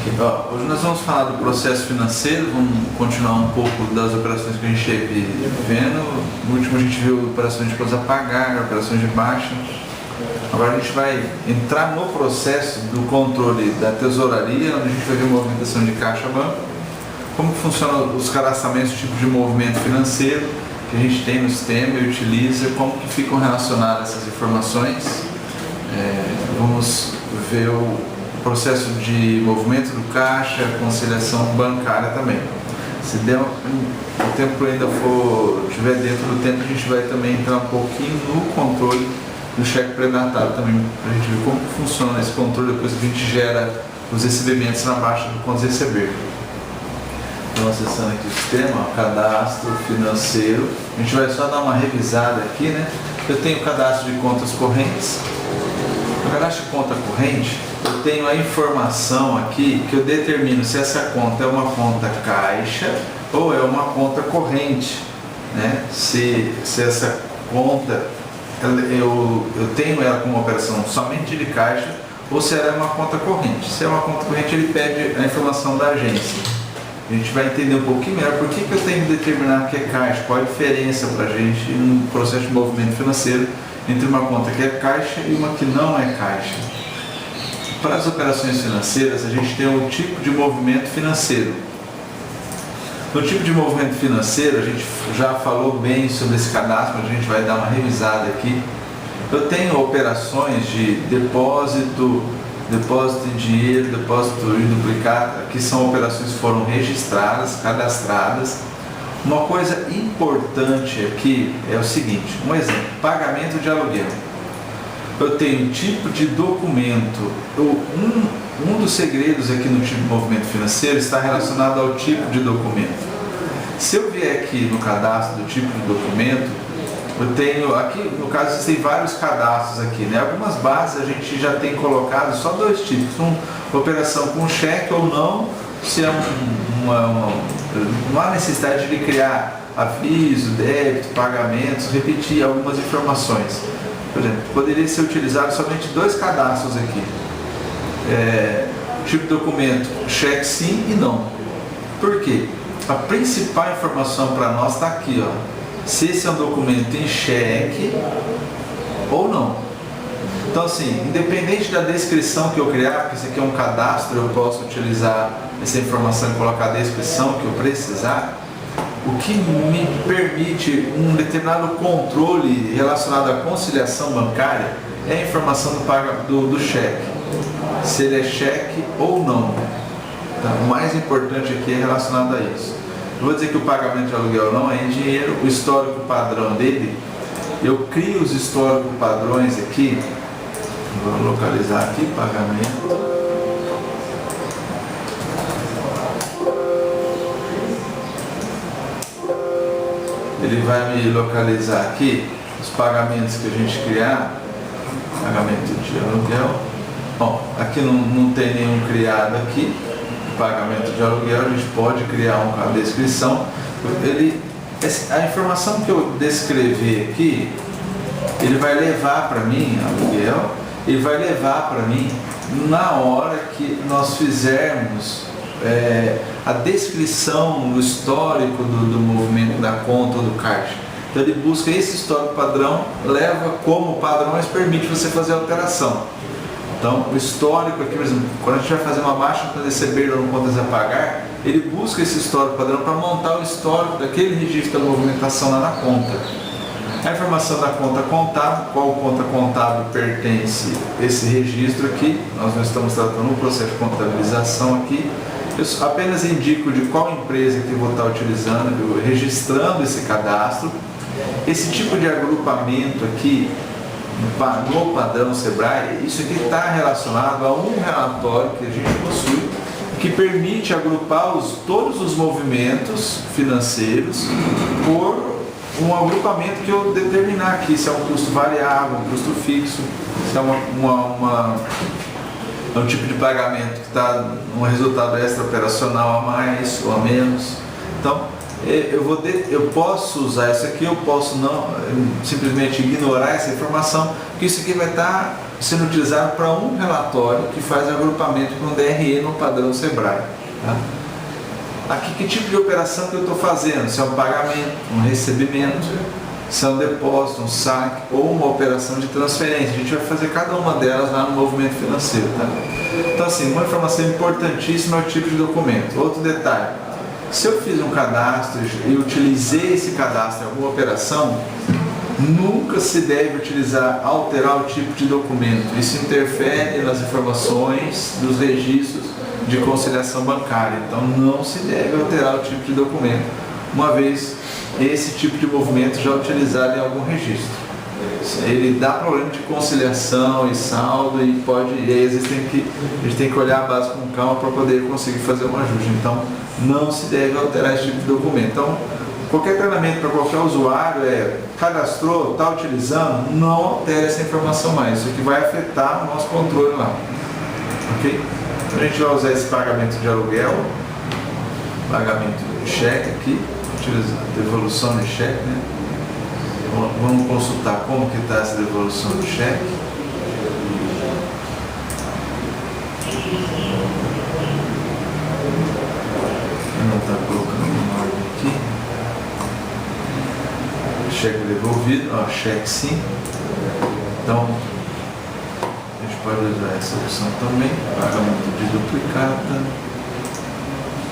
Hoje nós vamos falar do processo financeiro, vamos continuar um pouco das operações que a gente teve vendo. No último a gente viu operações de contas a pagar, operações de baixa. Agora a gente vai entrar no processo do controle da tesouraria, onde a gente vai ver movimentação de caixa-banco, como funcionam os cadastramentos, tipo de movimento financeiro que a gente tem no sistema e utiliza, como que ficam relacionadas essas informações. Vamos ver o processo de movimento do caixa, conciliação bancária também. Se der o tempo ainda estiver dentro do tempo, a gente vai também entrar um pouquinho no controle do cheque pré-datado também, para a gente ver como funciona esse controle depois que a gente gera os recebimentos na baixa do contas receber. Então, acessando aqui o sistema, cadastro financeiro, a gente vai só dar uma revisada aqui, né? Eu tenho o cadastro de contas correntes. No cadastro de conta corrente, eu tenho a informação aqui que eu determino se essa conta é uma conta caixa ou é uma conta corrente, né? Se essa conta eu tenho ela como operação somente de caixa ou se ela é uma conta corrente. Se é uma conta corrente, ele pede a informação da agência. A gente vai entender um pouquinho melhor por que eu tenho que determinar que é caixa, qual a diferença para a gente no processo de movimento financeiro entre uma conta que é caixa e uma que não é caixa. Para as operações financeiras, a gente tem um tipo de movimento financeiro. No tipo de movimento financeiro, a gente já falou bem sobre esse cadastro, mas a gente vai dar uma revisada aqui. Eu tenho operações de depósito em dinheiro, depósito em duplicata, que são operações que foram registradas, cadastradas. Uma coisa importante aqui é o seguinte, um exemplo, pagamento de aluguel. Eu tenho um tipo de documento, um dos segredos aqui no tipo de movimento financeiro está relacionado ao tipo de documento. Se eu vier aqui no cadastro do tipo de documento, eu tenho, aqui no caso existem vários cadastros aqui, né? Algumas bases a gente já tem colocado só dois tipos, operação com cheque ou não, se é não há necessidade de criar aviso, débito, pagamentos, repetir algumas informações. Por exemplo, poderia ser utilizado somente dois cadastros aqui. Tipo de documento, cheque sim e não. Por quê? A principal informação para nós está aqui, ó. Se esse é um documento em cheque ou não. Então assim, independente da descrição que eu criar, porque esse aqui é um cadastro, eu posso utilizar essa informação e colocar a descrição que eu precisar. O que me permite um determinado controle relacionado à conciliação bancária é a informação do cheque, se ele é cheque ou não. Então, o mais importante aqui é relacionado a isso. Eu vou dizer que o pagamento de aluguel não é em dinheiro, o histórico padrão dele, eu crio os históricos padrões aqui, vou localizar aqui, pagamento. Ele vai me localizar aqui os pagamentos que a gente criar, pagamento de aluguel. Bom, aqui não tem nenhum criado aqui, pagamento de aluguel, a gente pode criar uma descrição. A informação que eu descrever aqui, ele vai levar para mim, aluguel, ele vai levar para mim na hora que nós fizermos a descrição, o histórico do movimento da conta ou do caixa. Então ele busca esse histórico padrão, leva como padrão, mas permite você fazer alteração. Então o histórico aqui, por exemplo, quando a gente vai fazer uma baixa para receber ou no contas a pagar, ele busca esse histórico padrão para montar o histórico daquele registro da movimentação lá na conta. A informação da conta contábil, qual conta contábil pertence esse registro aqui, nós não estamos tratando um processo de contabilização aqui. Eu apenas indico de qual empresa que eu vou estar utilizando, registrando esse cadastro. Esse tipo de agrupamento aqui, no padrão Sebrae, isso aqui está relacionado a um relatório que a gente possui, que permite agrupar todos os movimentos financeiros por um agrupamento que eu determinar aqui, se é um custo variável, um custo fixo, se é um tipo de pagamento que está um resultado extra operacional a mais ou a menos. Então, eu posso usar isso aqui, eu posso não simplesmente ignorar essa informação, porque isso aqui vai estar sendo utilizado para um relatório que faz agrupamento com um DRE no padrão Sebrae. Tá? Aqui, que tipo de operação que eu estou fazendo? Se é um pagamento, um recebimento, se é um depósito, um saque ou uma operação de transferência. A gente vai fazer cada uma delas lá no movimento financeiro. Tá? Então, assim, uma informação importantíssima é o tipo de documento. Outro detalhe, se eu fiz um cadastro e utilizei esse cadastro em alguma operação, nunca se deve alterar o tipo de documento. Isso interfere nas informações dos registros de conciliação bancária. Então não se deve alterar o tipo de documento, uma vez esse tipo de movimento já utilizado em algum registro. Ele dá problema de conciliação e saldo e aí às vezes a gente tem que olhar a base com calma para poder conseguir fazer um ajuste. Então não se deve alterar esse tipo de documento. Então, qualquer treinamento para qualquer usuário cadastrou, está utilizando, não altere essa informação mais. Isso aqui vai afetar o nosso controle lá. Ok? Então a gente vai usar esse pagamento de aluguel, pagamento de cheque aqui, utilizando devolução de cheque, né? Vamos consultar como que está essa devolução do cheque. Não está colocando uma ordem aqui. Cheque devolvido, cheque sim. Então, a gente pode usar essa opção também. Pagamento de duplicata.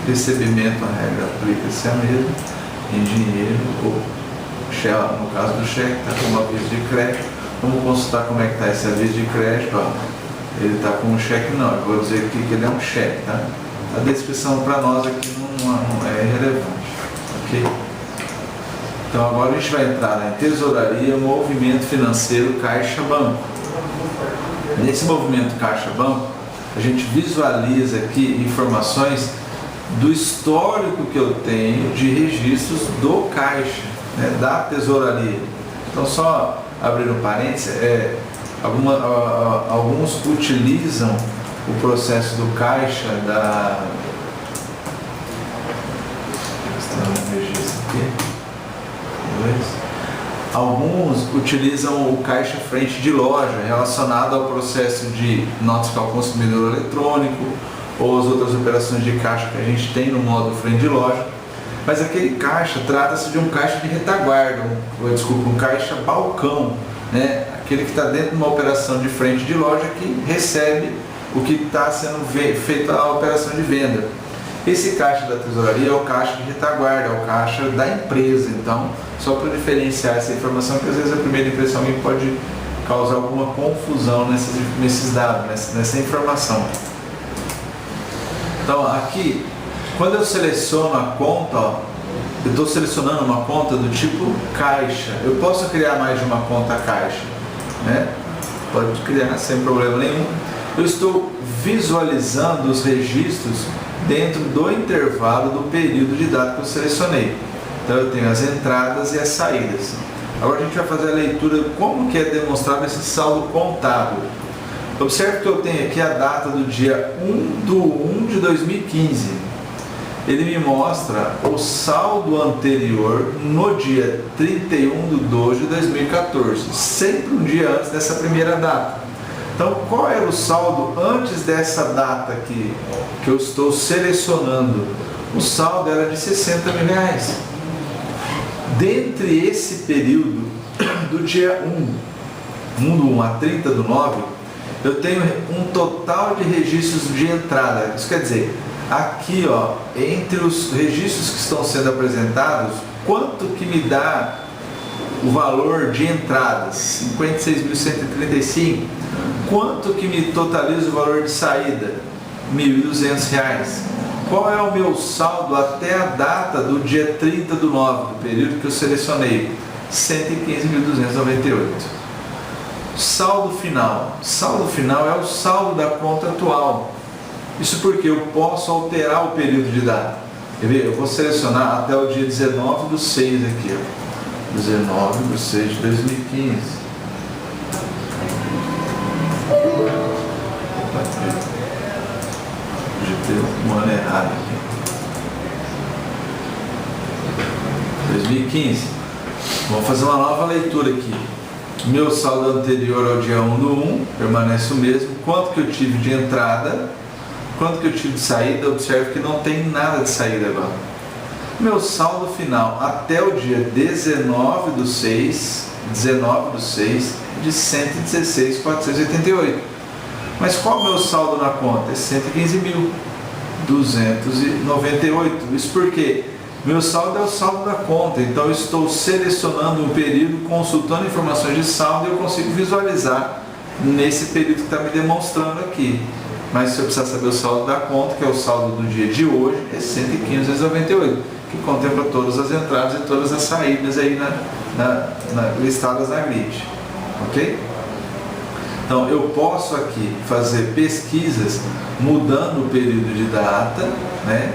Recebimento, a regra aplica-se a mesma. Em dinheiro, ou no caso do cheque, está com um aviso de crédito. Vamos consultar como é que está esse aviso de crédito. Ele está com um cheque, não. Eu vou dizer aqui que ele é um cheque, tá? A descrição para nós aqui não é relevante. Ok? Então agora a gente vai entrar em tesouraria, movimento financeiro, caixa banco. Nesse movimento caixa banco, a gente visualiza aqui informações do histórico que eu tenho de registros do caixa, né, da tesouraria. Então só abrir um parênteses, alguns utilizam o processo do caixa Alguns utilizam o caixa frente de loja relacionado ao processo de nota fiscal consumidor eletrônico ou as outras operações de caixa que a gente tem no modo frente de loja. Mas aquele caixa trata-se de um caixa de retaguarda, um caixa balcão, né? Aquele que está dentro de uma operação de frente de loja que recebe o que está sendo feita a operação de venda. Esse caixa da tesouraria é o caixa de retaguarda, é o caixa da empresa. Então, só para diferenciar essa informação, que às vezes a primeira impressão pode causar alguma confusão nesses dados, nessa informação. Então, aqui, quando eu seleciono a conta, eu estou selecionando uma conta do tipo caixa. Eu posso criar mais de uma conta caixa, né? Pode criar sem problema nenhum. Eu estou visualizando os registros dentro do intervalo do período de data que eu selecionei. Então eu tenho as entradas e as saídas. Agora a gente vai fazer a leitura de como que é demonstrado esse saldo contábil. Observe que eu tenho aqui a data do dia 1/1/2015. Ele me mostra o saldo anterior no dia 31/12/2014, sempre um dia antes dessa primeira data. Então, qual era o saldo antes dessa data aqui que eu estou selecionando? O saldo era de R$60 mil. Dentre esse período, do dia 1/1 a 30/9, eu tenho um total de registros de entrada. Isso quer dizer, aqui, entre os registros que estão sendo apresentados, quanto que me dá o valor de entradas? R$56.135. Quanto que me totaliza o valor de saída? R$1.200. Qual é o meu saldo até a data do dia 30/9, do período que eu selecionei? R$115.298. Saldo final. Saldo final é o saldo da conta atual. Isso porque eu posso alterar o período de data. Quer ver? Eu vou selecionar até o dia 19/6 aqui. 19/6/2015. Um ano errado aqui. 2015. Vamos fazer uma nova leitura aqui. Meu saldo anterior ao dia 1 do 1 permanece o mesmo. Quanto que eu tive de entrada, quanto que eu tive de saída, observe que não tem nada de saída agora. Meu saldo final até o dia 19 do 6 de 116.488. Mas qual é o meu saldo na conta? É 115.298. Isso porque meu saldo é o saldo da conta, então eu estou selecionando um período, consultando informações de saldo e eu consigo visualizar nesse período que está me demonstrando aqui. Mas se eu precisar saber o saldo da conta, que é o saldo do dia de hoje, é 115.298, que contempla todas as entradas e todas as saídas aí listadas na grid, ok? Então eu posso aqui fazer pesquisas mudando o período de data, né?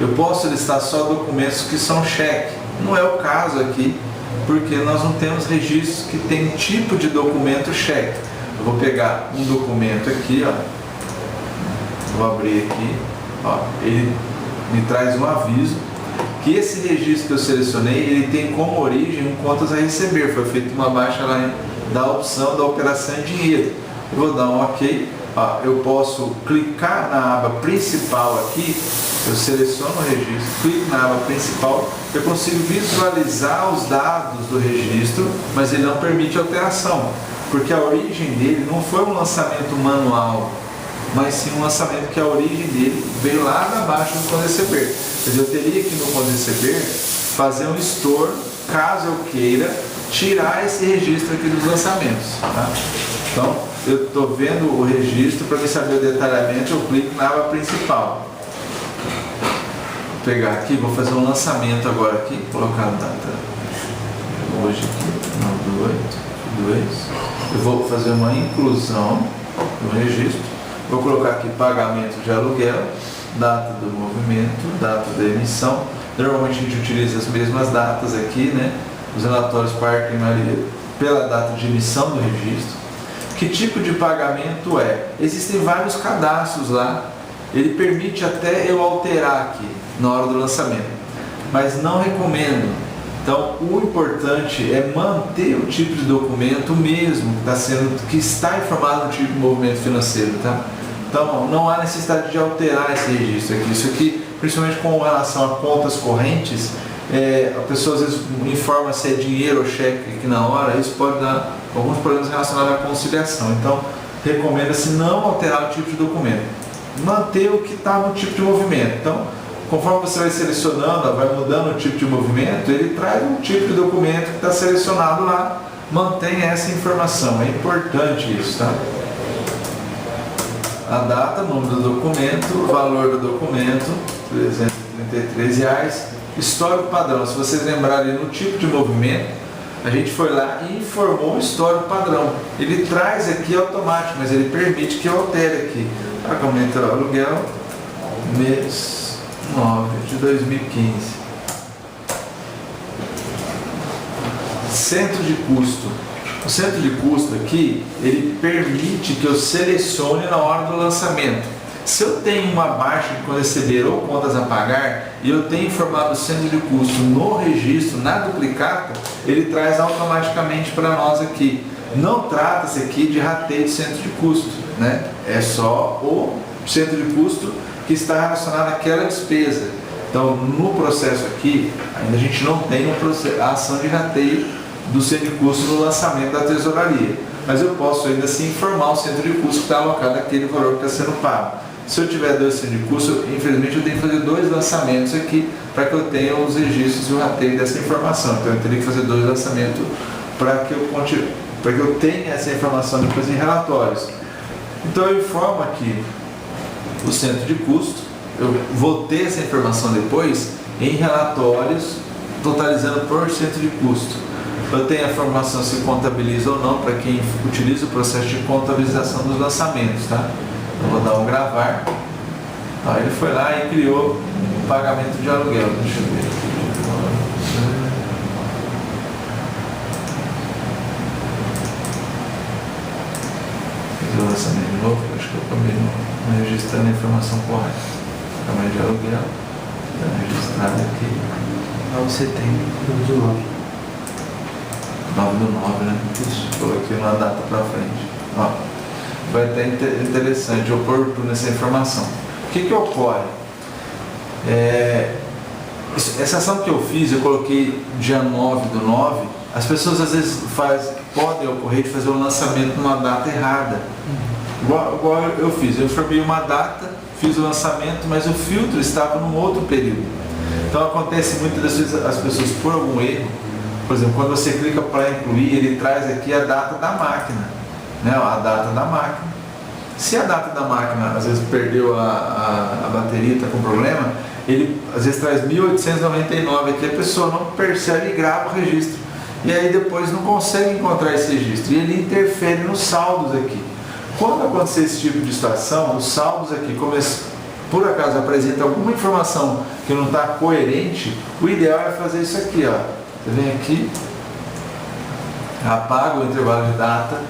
Eu posso listar só documentos que são cheque. Não é o caso aqui, porque nós não temos registros que tem tipo de documento cheque. Eu vou pegar um documento aqui, ó. Vou abrir aqui, ó. Ele me traz um aviso que esse registro que eu selecionei, ele tem como origem um contas a receber. Foi feita uma baixa lá da opção da operação em dinheiro. Eu vou dar um OK. Ó, eu posso clicar na aba principal aqui, eu seleciono o registro, clico na aba principal, eu consigo visualizar os dados do registro, mas ele não permite alteração, porque a origem dele não foi um lançamento manual, mas sim um lançamento que a origem dele veio lá abaixo do Contas Receber. Quer dizer, eu teria que no Contas Receber fazer um store, caso eu queira tirar esse registro aqui dos lançamentos, tá? Então, eu estou vendo o registro, para me saber o detalhamento, eu clico na aba principal. Vou pegar aqui, vou fazer um lançamento agora aqui, colocar a data hoje aqui, no 2. Eu vou fazer uma inclusão no registro. Vou colocar aqui pagamento de aluguel, data do movimento, data da emissão. Normalmente a gente utiliza as mesmas datas aqui, né? Os relatórios partem pela data de emissão do registro. Que tipo de pagamento é? Existem vários cadastros lá. Ele permite até eu alterar aqui na hora do lançamento, mas não recomendo. Então, o importante é manter o tipo de documento mesmo que está informado no tipo de movimento financeiro, tá? Então, não há necessidade de alterar esse registro aqui. Isso aqui, principalmente com relação a contas correntes, a pessoa às vezes informa se é dinheiro ou cheque aqui na hora, isso pode dar alguns problemas relacionados à conciliação. Então, recomenda-se não alterar o tipo de documento, manter o que está no tipo de movimento. Então, conforme você vai selecionando, vai mudando o tipo de movimento, ele traz um tipo de documento que está selecionado lá, mantenha essa informação, é importante isso, tá? A data, número do documento, valor do documento, R$333, histórico padrão. Se vocês lembrarem no tipo de movimento, a gente foi lá e informou o histórico padrão. Ele traz aqui automático, mas ele permite que eu altere aqui. Pagamento do aluguel, mês 9 de 2015. Centro de custo. O centro de custo aqui, ele permite que eu selecione na hora do lançamento. Se eu tenho uma baixa de contas a receber ou contas a pagar e eu tenho informado o centro de custo no registro, na duplicata, ele traz automaticamente para nós aqui. Não trata-se aqui de rateio de centro de custo, né? É só o centro de custo que está relacionado àquela despesa. Então, no processo aqui, ainda a gente não tem a ação de rateio do centro de custo no lançamento da tesouraria. Mas eu posso ainda assim informar o centro de custo que está alocado aquele valor que está sendo pago. Se eu tiver 2 centros de custo, infelizmente eu tenho que fazer 2 lançamentos aqui para que eu tenha os registros e o rateio dessa informação. Então eu teria que fazer 2 lançamentos para que eu tenha essa informação depois em relatórios. Então eu informo aqui o centro de custo, eu vou ter essa informação depois em relatórios totalizando por centro de custo. Eu tenho a informação se contabiliza ou não para quem utiliza o processo de contabilização dos lançamentos, tá? Eu vou dar um gravar. Aí ele foi lá e criou o pagamento de aluguel. Deixa eu ver. Fiz o lançamento de novo, acho que eu acabei não registrando a informação correta. Pagamento de aluguel. Está registrado aqui. Não, você tem 19. 9/9, né? Isso, coloquei uma data para frente. Ó, vai até interessante, oportuna essa informação. O que ocorre? Essa ação que eu fiz, eu coloquei dia 9/9, as pessoas às vezes podem ocorrer de fazer o lançamento numa data errada. Igual eu fiz, eu formei uma data, fiz o lançamento, mas o filtro estava num outro período. Então acontece muitas das vezes as pessoas, por algum erro, por exemplo, quando você clica para incluir, ele traz aqui a data da máquina, né? A data da máquina. Se a data da máquina às vezes perdeu a bateria, está com problema, ele às vezes traz 1899 aqui, a pessoa não percebe e grava o registro. E aí depois não consegue encontrar esse registro. E ele interfere nos saldos aqui. Quando acontecer esse tipo de situação, os saldos aqui, por acaso apresenta alguma informação que não está coerente, o ideal é fazer isso aqui, ó. Você vem aqui, apaga o intervalo de data,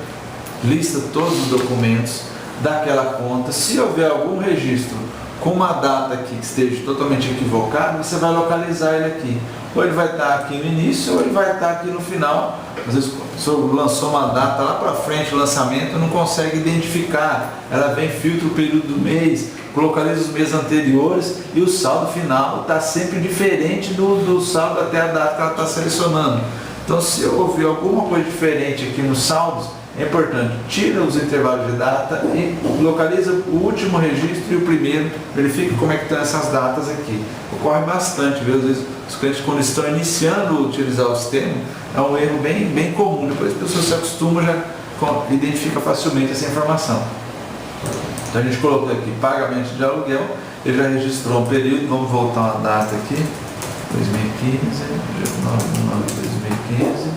lista todos os documentos daquela conta. Se houver algum registro com uma data aqui que esteja totalmente equivocada, você vai localizar ele aqui. Ou ele vai estar aqui no início, ou ele vai estar aqui no final. Às vezes, se lançou uma data lá para frente, o lançamento, não consegue identificar. Ela vem, filtra o período do mês, localiza os meses anteriores e o saldo final está sempre diferente do saldo até a data que ela está selecionando. Então, se houver alguma coisa diferente aqui nos saldos, é importante, tira os intervalos de data e localiza o último registro e o primeiro, verifica como é que estão essas datas aqui. Ocorre bastante, viu? Às vezes os clientes, quando estão iniciando a utilizar o sistema, é um erro bem comum. Depois as pessoas se acostumam, já identifica facilmente essa informação. Então a gente colocou aqui pagamento de aluguel, ele já registrou um período, vamos voltar uma data aqui, 2015, dia 9/9/2015.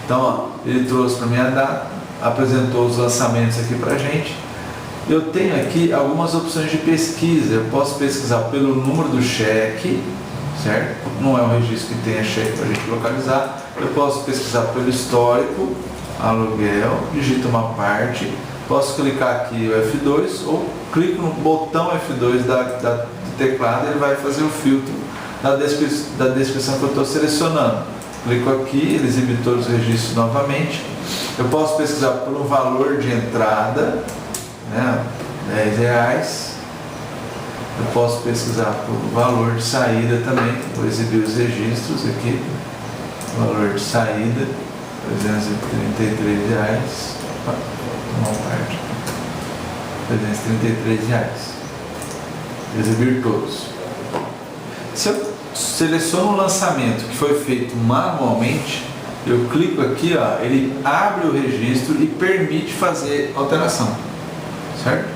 Então, ó, ele trouxe para a minha data, apresentou os lançamentos aqui para a gente. Eu tenho aqui algumas opções de pesquisa. Eu posso pesquisar pelo número do cheque, certo? Não é um registro que tenha cheque para a gente localizar. Eu posso pesquisar pelo histórico, aluguel, digito uma parte. Posso clicar aqui o F2 ou clico no botão F2 do teclado, ele vai fazer o filtro da descrição que eu estou selecionando. Clico aqui, ele exibe todos os registros novamente. Eu posso pesquisar por um valor de entrada, né, R$10. Eu posso pesquisar por valor de saída também. Vou exibir os registros aqui. Valor de saída, R$333. Uma parte. R$333. Exibir todos. Se eu seleciono o lançamento que foi feito manualmente, eu clico aqui, ó, ele abre o registro e permite fazer alteração, certo?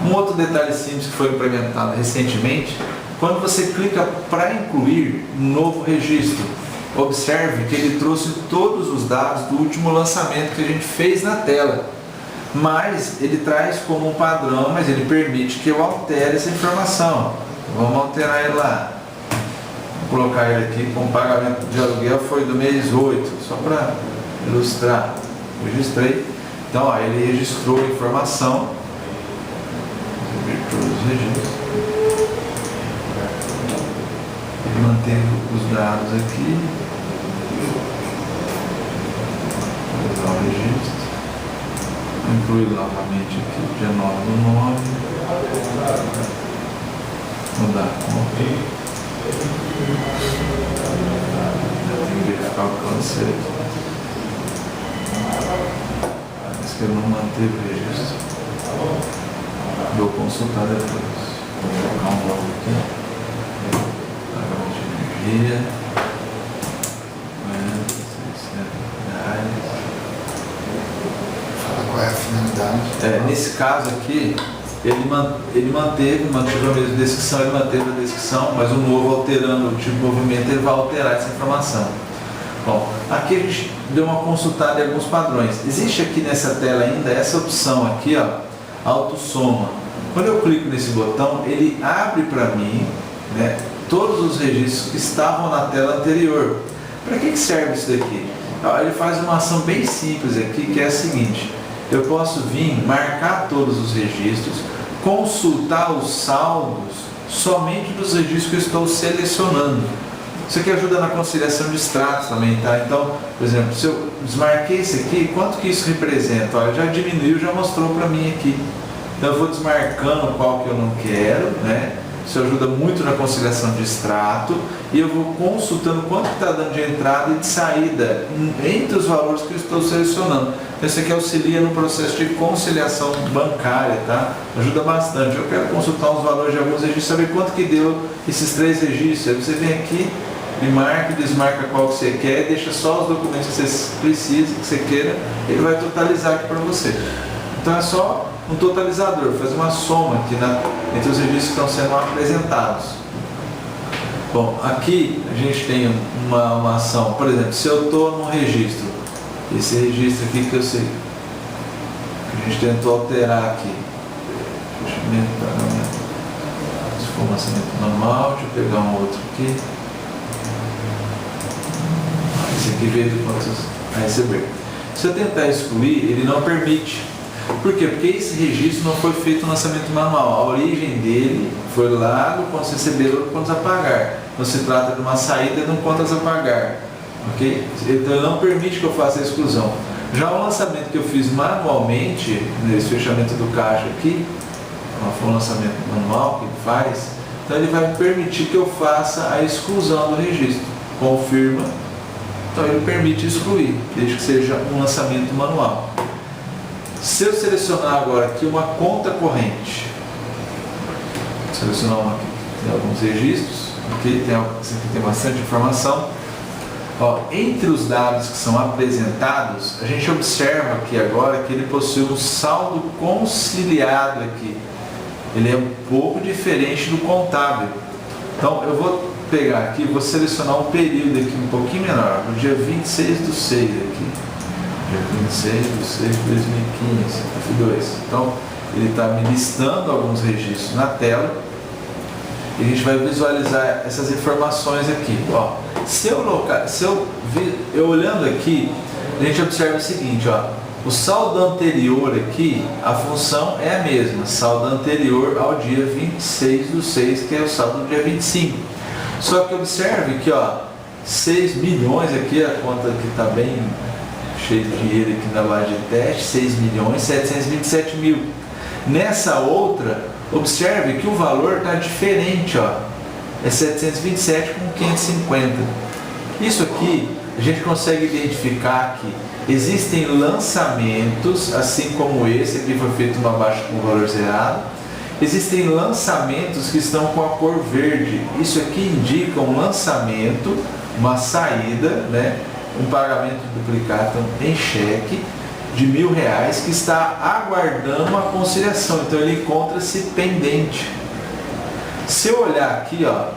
Um outro detalhe simples que foi implementado recentemente, quando você clica para incluir um novo registro, observe que ele trouxe todos os dados do último lançamento que a gente fez na tela, mas ele traz como um padrão, mas ele permite que eu altere essa informação. Vamos alterar ele lá. Vou colocar ele aqui com pagamento de aluguel foi do mês 8, só para ilustrar. Registrei. Então, ó, ele registrou a informação. Todos os registros. Ele manteve os dados aqui. Vou usar o registro. Incluir novamente aqui, dia 9/9. Mudar a conta. Tem que verificar o câncer aqui. Parece que ele não manteve o registro. Vou consultar depois. Vou colocar um novo aqui. Pagamento de energia. R$600. Fala qual é a finalidade. Nesse caso aqui, ele manteve a mesma descrição, ele manteve a descrição, mas o novo, alterando o tipo de movimento, ele vai alterar essa informação. Bom, aqui a gente deu uma consultada em alguns padrões. Existe aqui nessa tela ainda essa opção aqui, ó, autossoma. Quando eu clico nesse botão, ele abre para mim, né, todos os registros que estavam na tela anterior. Para que serve isso daqui? Ele faz uma ação bem simples aqui, que é a seguinte: eu posso vir, marcar todos os registros, consultar os saldos somente dos registros que eu estou selecionando. Isso aqui ajuda na conciliação de extratos também, tá? Então, por exemplo, se eu desmarquei esse aqui, quanto que isso representa? Olha, já diminuiu, já mostrou para mim aqui. Então eu vou desmarcando qual que eu não quero, né? Isso ajuda muito na conciliação de extrato e eu vou consultando quanto está dando de entrada e de saída entre os valores que eu estou selecionando. Então isso aqui auxilia no processo de conciliação bancária, tá? Ajuda bastante. Eu quero consultar os valores de alguns registros, saber quanto que deu esses 3 registros. Aí você vem aqui e marca e desmarca qual que você quer, deixa só os documentos que você precisa, que você queira, ele vai totalizar aqui para você. Então é só um totalizador, fazer uma soma aqui entre os registros que estão sendo apresentados. Bom, aqui a gente tem uma ação, por exemplo, se eu estou num registro, esse registro aqui que eu sei, que a gente tentou alterar aqui, fechamento, pagamento, se for um lançamento normal, deixa eu pegar um outro aqui, esse aqui veio de quantos a receber. Se eu tentar excluir, ele não permite. Por quê? Porque esse registro não foi feito no lançamento manual. A origem dele foi lá do contas receber, contas a pagar. Então se trata de uma saída de um contas a pagar. Ok? Então ele não permite que eu faça a exclusão. Já o lançamento que eu fiz manualmente, nesse fechamento do caixa aqui, foi um lançamento manual que ele faz, então ele vai permitir que eu faça a exclusão do registro. Confirma, então ele permite excluir, desde que seja um lançamento manual. Se eu selecionar agora aqui uma conta corrente, selecionar uma aqui, tem alguns registros, aqui tem bastante informação. Ó, entre os dados que são apresentados, a gente observa aqui agora que ele possui um saldo conciliado aqui. Ele é um pouco diferente do contábil. Então eu vou pegar aqui, vou selecionar um período aqui um pouquinho menor, no dia 26/6 aqui. Dia 26/6/2015, F2. Então, ele está me listando alguns registros na tela e a gente vai visualizar essas informações aqui. Ó, eu olhando aqui, a gente observa o seguinte, ó, o saldo anterior aqui, a função é a mesma, saldo anterior ao dia 26/6, que é o saldo do dia 25. Só que observe que, ó, 6 milhões aqui, a conta que está bem cheio de dinheiro aqui na base de teste, 6.727.000. Nessa outra, observe que o valor está diferente, ó, é 727 com 550. Isso aqui a gente consegue identificar que existem lançamentos, assim como esse aqui foi feito uma baixa com valor zerado. Existem lançamentos que estão com a cor verde. Isso aqui indica um lançamento, uma saída, né? Um pagamento duplicado em cheque de R$1.000 que está aguardando uma conciliação, então ele encontra-se pendente. Se eu olhar aqui, ó,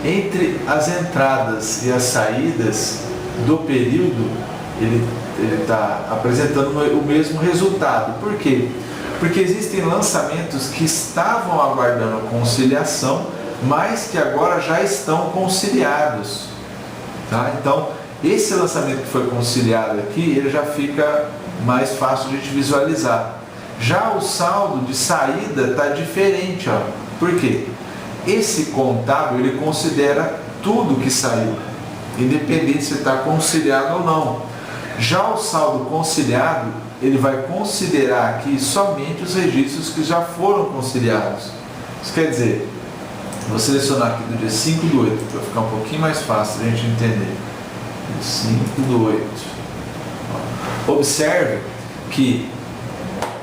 entre as entradas e as saídas do período, ele está apresentando o mesmo resultado. Por quê? Porque existem lançamentos que estavam aguardando conciliação, mas que agora já estão conciliados, tá? Então esse lançamento que foi conciliado aqui, ele já fica mais fácil de a gente visualizar. Já o saldo de saída está diferente, ó. Por quê? Esse contábil, ele considera tudo que saiu, independente se está conciliado ou não. Já o saldo conciliado, ele vai considerar aqui somente os registros que já foram conciliados. Isso quer dizer, vou selecionar aqui do dia 5/8, para ficar um pouquinho mais fácil a gente entender. 5/8. Observe que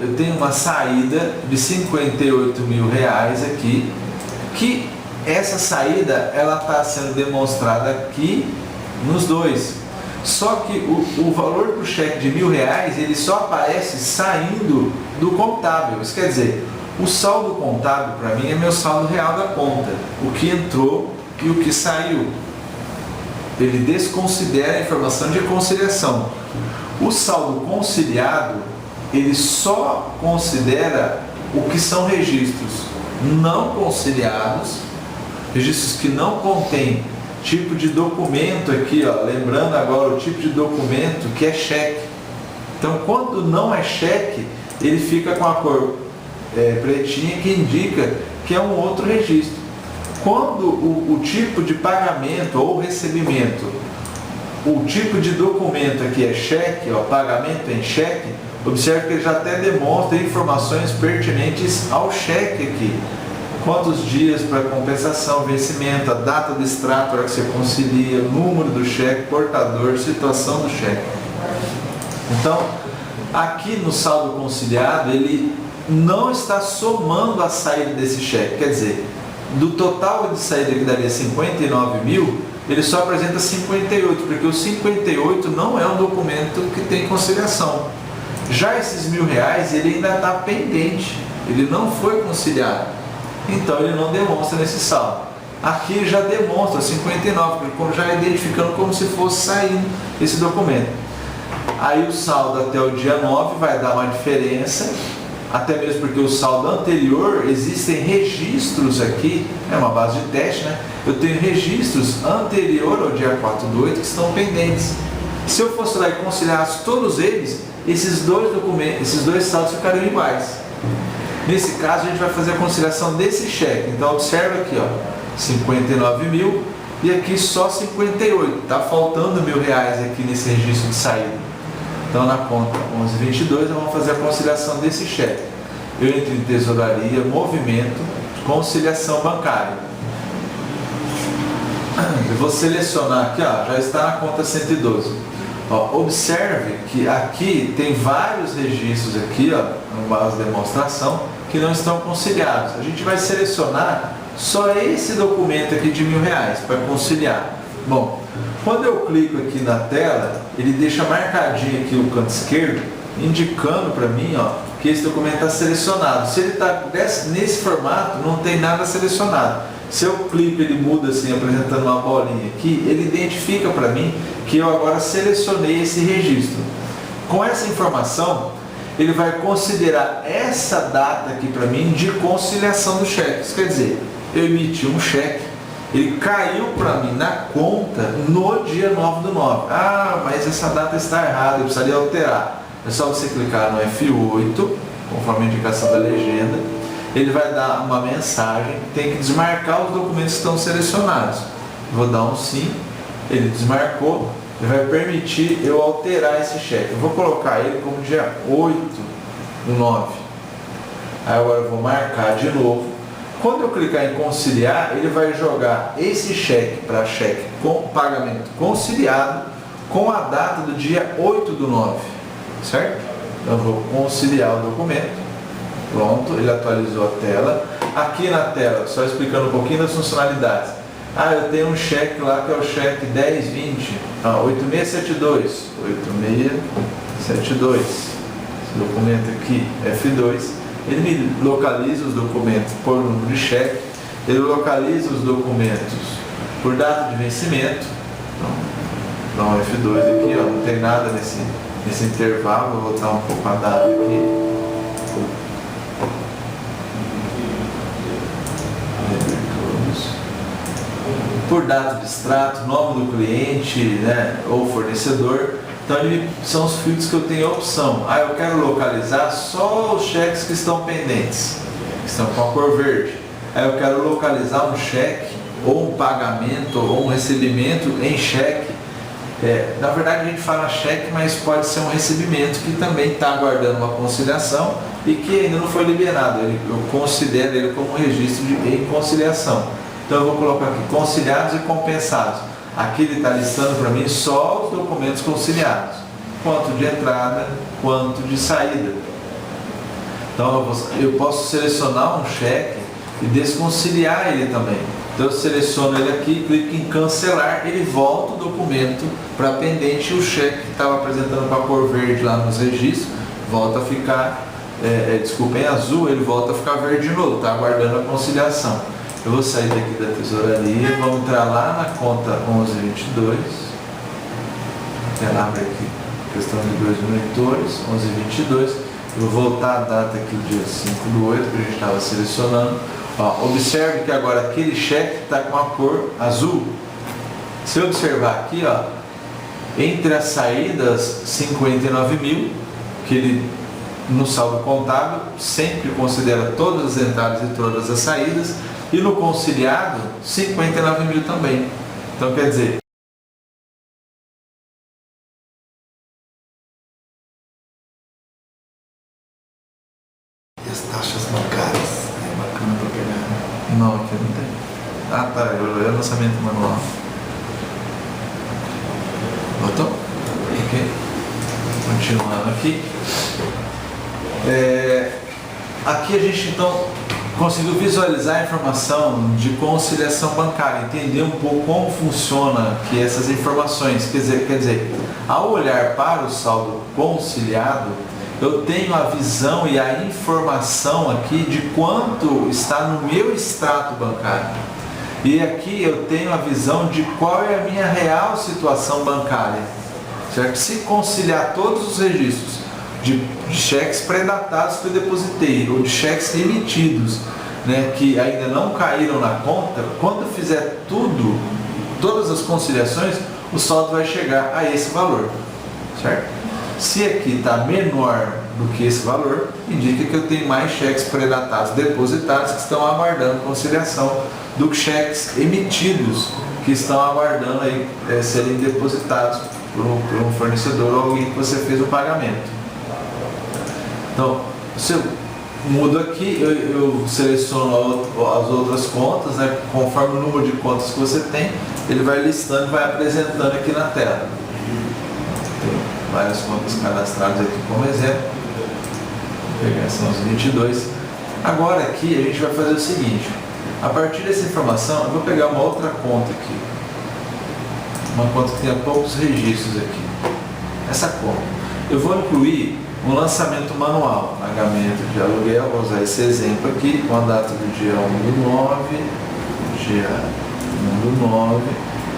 eu tenho uma saída de R$58.000 aqui, que essa saída ela está sendo demonstrada aqui nos dois. Só que o valor do cheque de R$1.000 ele só aparece saindo do contábil. Isso quer dizer, o saldo contábil para mim é meu saldo real da conta, o que entrou e o que saiu. Ele desconsidera a informação de conciliação. O saldo conciliado, ele só considera o que são registros não conciliados, registros que não contêm tipo de documento aqui, ó, lembrando agora o tipo de documento que é cheque. Então, quando não é cheque, ele fica com a cor pretinha, que indica que é um outro registro. Quando o tipo de pagamento ou recebimento, o tipo de documento aqui é cheque, ó, pagamento em cheque, observe que ele já até demonstra informações pertinentes ao cheque aqui. Quantos dias para compensação, vencimento, a data do extrato, a hora que você concilia, o número do cheque, portador, situação do cheque. Então, aqui no saldo conciliado, ele não está somando a saída desse cheque. Quer dizer, do total de saída que daria 59 mil, ele só apresenta 58, porque o 58 não é um documento que tem conciliação. Já esses R$1.000, ele ainda está pendente, ele não foi conciliado. Então ele não demonstra nesse saldo. Aqui já demonstra 59, porque já identificando como se fosse saindo esse documento. Aí o saldo até o dia 9 vai dar uma diferença, até mesmo porque o saldo anterior, existem registros aqui, é uma base de teste, né? Eu tenho registros anterior ao dia 4/8 que estão pendentes. Se eu fosse lá e conciliasse todos eles, esses dois documentos, esses dois saldos ficariam iguais. Nesse caso, a gente vai fazer a conciliação desse cheque. Então, observa aqui, ó, 59 mil e aqui só 58. Está faltando R$1.000 aqui nesse registro de saída. Então, na conta 1122, nós vamos fazer a conciliação desse cheque. Eu entro em tesouraria, movimento, conciliação bancária. Eu vou selecionar aqui, ó, já está na conta 112. Ó, observe que aqui tem vários registros aqui, ó, no base de demonstração, que não estão conciliados. A gente vai selecionar só esse documento aqui de R$1.000 para conciliar. Bom, quando eu clico aqui na tela, ele deixa marcadinho aqui o canto esquerdo, indicando para mim, ó, que esse documento está selecionado. Se ele está nesse formato, não tem nada selecionado. Se eu clico, ele muda assim, apresentando uma bolinha aqui, ele identifica para mim que eu agora selecionei esse registro. Com essa informação, ele vai considerar essa data aqui para mim de conciliação do cheque. Isso quer dizer, eu emiti um cheque, ele caiu para mim na conta no dia 9/9. Ah, mas essa data está errada, eu precisaria alterar. É só você clicar no F8, conforme a indicação da legenda. Ele vai dar uma mensagem, tem que desmarcar os documentos que estão selecionados. Vou dar um sim, ele desmarcou, ele vai permitir eu alterar esse cheque. Eu vou colocar ele como dia 8/9. Aí agora eu vou marcar de novo. Quando eu clicar em conciliar, ele vai jogar esse cheque para cheque com pagamento conciliado com a data do dia 8/9, certo? Então eu vou conciliar o documento. Pronto, ele atualizou a tela. Aqui na tela, só explicando um pouquinho das funcionalidades. Ah, eu tenho um cheque lá que é o cheque 1020, 8672. 8672. Esse documento aqui, F2. Ele me localiza os documentos por número de cheque. Ele localiza os documentos por data de vencimento. Então, dá um F2 aqui, ó, não tem nada nesse intervalo. Vou voltar um pouco a data aqui. Por data de extrato, nome do cliente, né, ou fornecedor. Então são os filtros que eu tenho a opção. Ah, eu quero localizar só os cheques que estão pendentes, que estão com a cor verde. Aí eu quero localizar um cheque, ou um pagamento, ou um recebimento em cheque. Na verdade a gente fala cheque, mas pode ser um recebimento que também está aguardando uma conciliação e que ainda não foi liberado. Eu considero ele como um registro em conciliação. Então eu vou colocar aqui conciliados e compensados. Aqui ele está listando para mim só os documentos conciliados, quanto de entrada, quanto de saída. Então eu posso selecionar um cheque e desconciliar ele também. Então eu seleciono ele aqui, clico em cancelar, ele volta o documento para pendente e o cheque que estava apresentando com a cor verde lá nos registros, volta a ficar, em azul, ele volta a ficar verde de novo, está aguardando a conciliação. Eu vou sair daqui da tesouraria, vamos entrar lá na conta 1122, abre aqui, questão de 2 monitores, 1122, eu vou voltar a data aqui, o dia 5/8, que a gente estava selecionando. Ó, observe que agora aquele cheque está com a cor azul. Se eu observar aqui, ó, entre as saídas 59 mil, que ele no saldo contábil sempre considera todas as entradas e todas as saídas, E no conciliado, 59 mil também. Então quer dizer, e as taxas bancárias, é bacana para pegar. não, aqui não tem. Ah tá, é o lançamento manual. Botou? Ok. Continuando aqui. Aqui a gente então conseguiu visualizar a informação de conciliação bancária, entender um pouco como funciona aqui essas informações. Quer dizer, ao olhar para o saldo conciliado, eu tenho a visão e a informação aqui de quanto está no meu extrato bancário. E aqui eu tenho a visão de qual é a minha real situação bancária. Certo? Se conciliar todos os registros de cheques pré-datados que eu depositei ou de cheques emitidos, né, que ainda não caíram na conta, quando eu fizer todas as conciliações, o saldo vai chegar a esse valor. Certo? Se aqui está menor do que esse valor, indica que eu tenho mais cheques pré-datados depositados que estão aguardando conciliação do que cheques emitidos que estão aguardando aí, serem depositados por um fornecedor ou alguém que você fez o pagamento. Então, se eu mudo aqui, eu seleciono as outras contas, né, conforme o número de contas que você tem, ele vai listando e vai apresentando aqui na tela. Tem várias contas cadastradas aqui como exemplo. Vou pegar essas 22. Agora aqui a gente vai fazer o seguinte. A partir dessa informação, eu vou pegar uma outra conta aqui. Uma conta que tenha poucos registros aqui. Essa conta. Eu vou incluir um lançamento manual, pagamento de aluguel, vou usar esse exemplo aqui, com a data do dia 1/9, dia 1/9,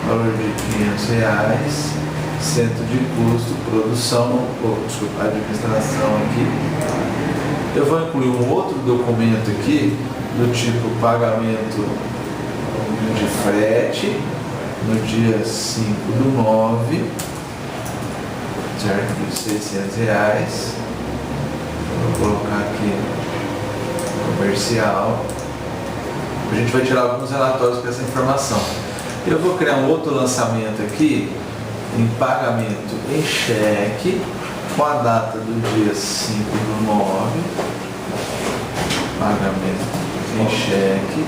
valor de R$500, centro de custo, produção, administração aqui. Eu vou incluir um outro documento aqui, do tipo pagamento de frete, no dia 5/9, certo? De R$600. Vou colocar aqui comercial. A gente vai tirar alguns relatórios com essa informação. Eu vou criar um outro lançamento aqui em pagamento em cheque com a data do dia 5/9, pagamento em cheque.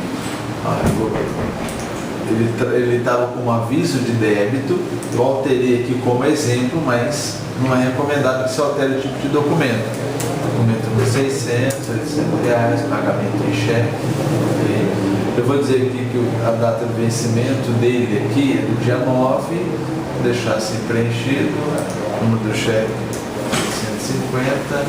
Ele estava com um aviso de débito, eu alterei aqui como exemplo, mas não é recomendado que se altere o tipo de documento. Documento de R$600, R$800, pagamento em cheque. Eu vou dizer aqui que a data de vencimento dele aqui é do dia 9, vou deixar assim preenchido, número do cheque 150.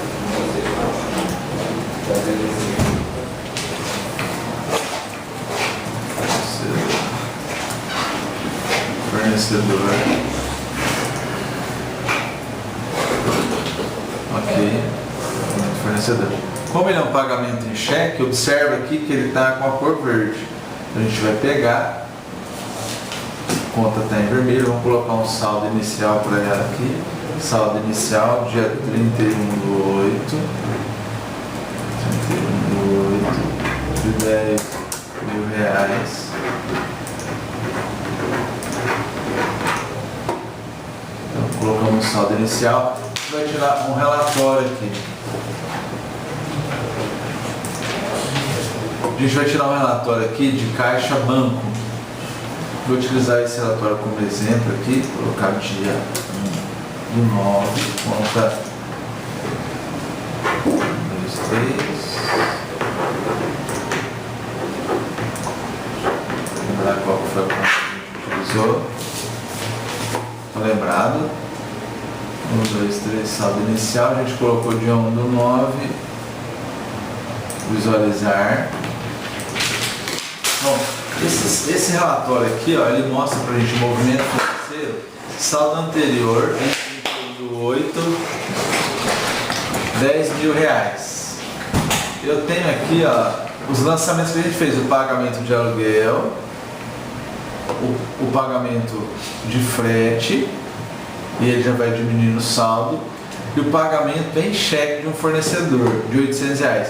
Fornecedor. Ok. Fornecedor. Como ele é um pagamento em cheque, observa aqui que ele está com a cor verde. Então a gente vai pegar, a conta está em vermelho, vamos colocar um saldo inicial para ela aqui. Saldo inicial, dia 31/8, de R$10.000. Colocamos o saldo inicial, a gente vai tirar um relatório aqui. A gente vai tirar um relatório aqui de caixa banco. Vou utilizar esse relatório como exemplo aqui, colocar dia 1/9, conta 1, 2, 3. Lembrar qual foi a conta que a gente utilizou. Está lembrado? 1, 2, 3, saldo inicial, a gente colocou dia 1/9, visualizar. Bom, esse relatório aqui, ó, ele mostra para a gente o movimento financeiro, saldo anterior, em 8, R$10.000. Eu tenho aqui, ó, os lançamentos que a gente fez, o pagamento de aluguel, o pagamento de frete, e ele já vai diminuindo o saldo, e o pagamento em cheque de um fornecedor de R$800.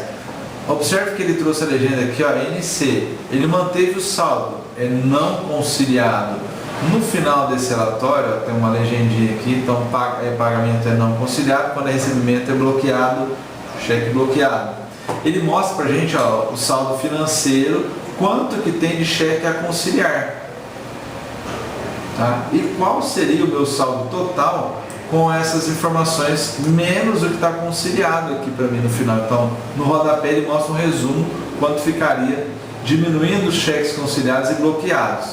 Observe que ele trouxe a legenda aqui, ó, NC. Ele manteve o saldo, é não conciliado. No final desse relatório, ó, tem uma legendinha aqui, então pagamento é não conciliado, quando é recebimento é bloqueado, cheque bloqueado. Ele mostra pra gente, ó, o saldo financeiro, quanto que tem de cheque a conciliar. Tá? E qual seria o meu saldo total com essas informações, menos o que está conciliado aqui para mim no final. Então, no rodapé ele mostra um resumo, quanto ficaria diminuindo os cheques conciliados e bloqueados.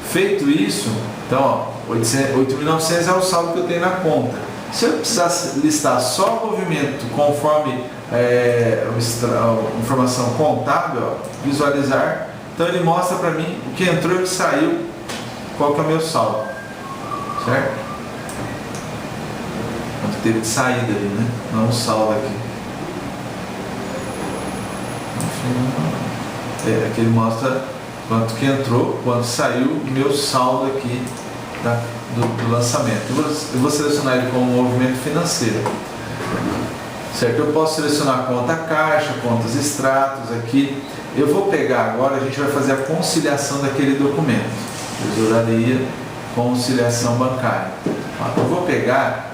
Feito isso, então, 8.900 é o saldo que eu tenho na conta. Se eu precisasse listar só o movimento conforme informação contábil, ó, visualizar, então ele mostra para mim o que entrou e o que saiu, qual que é o meu saldo, certo? Quanto teve de saída ali, né? Não o saldo aqui. Aqui ele mostra quanto que entrou, quanto saiu, o meu saldo aqui do lançamento. Eu vou selecionar ele como movimento financeiro. Certo? Eu posso selecionar conta caixa, contas extratos aqui. Eu vou pegar agora, a gente vai fazer a conciliação daquele documento. Tesouraria, conciliação bancária. Eu vou pegar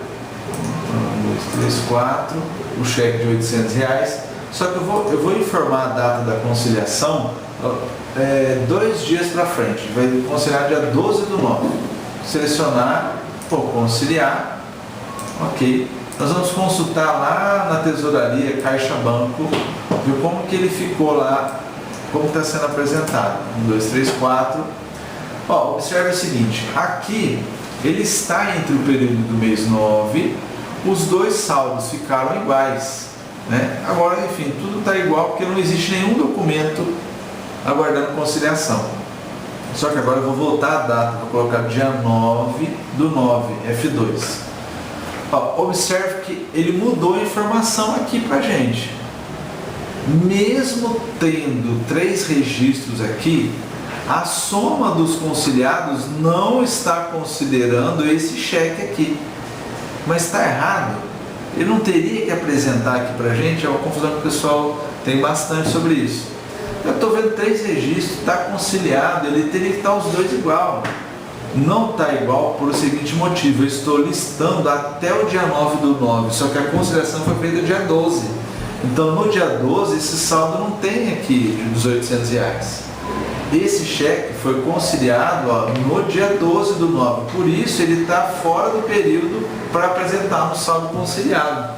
1, 2, 3, 4, o cheque de R$800, só que eu vou informar a data da conciliação 2 dias para frente. Vai conciliar dia 12/9. Selecionar, conciliar, ok. Nós vamos consultar lá na tesouraria, Caixa Banco, ver como que ele ficou lá, como está sendo apresentado. 1, 2, 3, 4. Observe o seguinte, aqui ele está entre o período do mês 9, os dois saldos ficaram iguais, né? Agora, enfim, tudo está igual porque não existe nenhum documento aguardando conciliação. Só que agora eu vou voltar a data, vou colocar dia 9/9, F2. Observe que ele mudou a informação aqui pra gente. Mesmo tendo 3 registros aqui, a soma dos conciliados não está considerando esse cheque aqui. Mas está errado. Ele não teria que apresentar aqui pra gente, é uma confusão que o pessoal tem bastante sobre isso. Eu estou vendo 3 registros, está conciliado, ele teria que estar os dois igual. Não está igual por o seguinte motivo, eu estou listando até o dia 9/9, só que a conciliação foi feita dia 12. Então no dia 12 esse saldo não tem aqui dos R$800. Esse cheque foi conciliado no dia 12/9, por isso ele está fora do período para apresentar no saldo conciliado.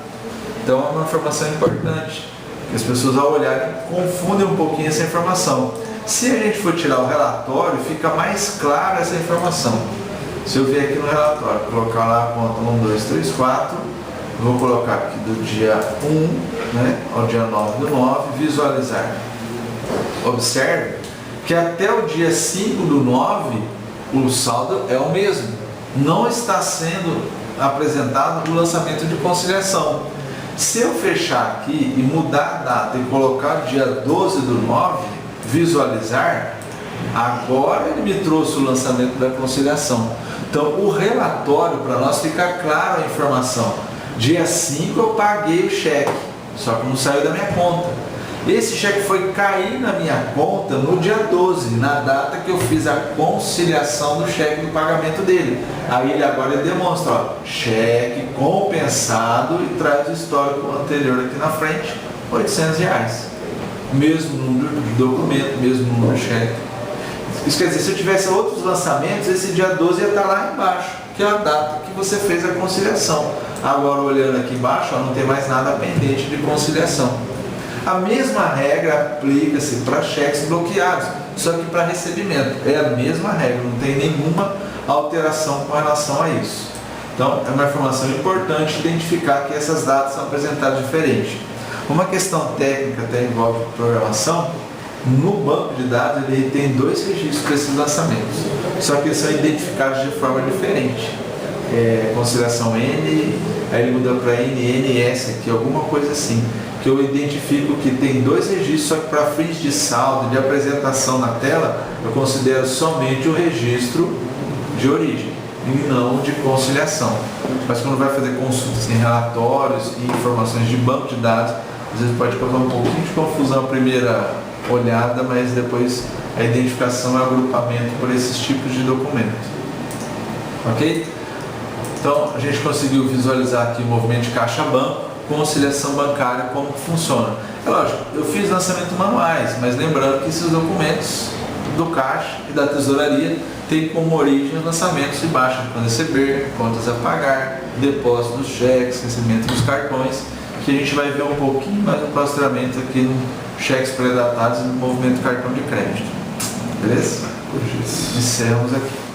Então é uma informação importante, que as pessoas ao olharem confundem um pouquinho essa informação. Se a gente for tirar o relatório, fica mais clara essa informação. Se eu vier aqui no relatório, colocar lá a conta 1, 2, 3, 4, vou colocar aqui do dia 1, né, ao dia 9/9, visualizar. Observe que até o dia 5/9, o saldo é o mesmo. Não está sendo apresentado o lançamento de conciliação. Se eu fechar aqui e mudar a data e colocar o dia 12/9, visualizar, agora ele me trouxe o lançamento da conciliação. Então o relatório, para nós ficar claro a informação, dia 5 eu paguei o cheque, só que não saiu da minha conta. Esse cheque foi cair na minha conta no dia 12, na data que eu fiz a conciliação do cheque do pagamento dele. Aí ele agora demonstra, cheque compensado, e traz o histórico anterior aqui na frente, R$800. Mesmo número de documento, mesmo número de cheque. Isso quer dizer, se eu tivesse outros lançamentos, esse dia 12 ia estar lá embaixo, que é a data que você fez a conciliação. Agora, olhando aqui embaixo, não tem mais nada pendente de conciliação. A mesma regra aplica-se para cheques bloqueados, só que para recebimento. É a mesma regra, não tem nenhuma alteração com relação a isso. Então, é uma informação importante identificar que essas datas são apresentadas diferentes. Uma questão técnica até envolve programação. No banco de dados ele tem 2 registros para esses lançamentos, só que eles são identificados de forma diferente. Conciliação N, aí ele muda para NNS aqui, alguma coisa assim, que eu identifico que tem 2 registros, só que para fins de saldo, de apresentação na tela, eu considero somente o registro de origem e não de conciliação. Mas quando vai fazer consultas em relatórios e informações de banco de dados, Às vezes pode causar um pouquinho de confusão a primeira olhada, mas depois a identificação e o agrupamento por esses tipos de documento. Ok? Então a gente conseguiu visualizar aqui o movimento de caixa-banco, conciliação bancária, como que funciona. É lógico, eu fiz lançamento manuais, mas lembrando que esses documentos do caixa e da tesouraria têm como origem os lançamentos de baixa de quando receber, contas a pagar, depósito dos cheques, recebimento dos cartões, que a gente vai ver um pouquinho mais no posteriormente aqui no cheques pré-datados e no movimento do cartão de crédito. Beleza? Por isso. Encerramos aqui.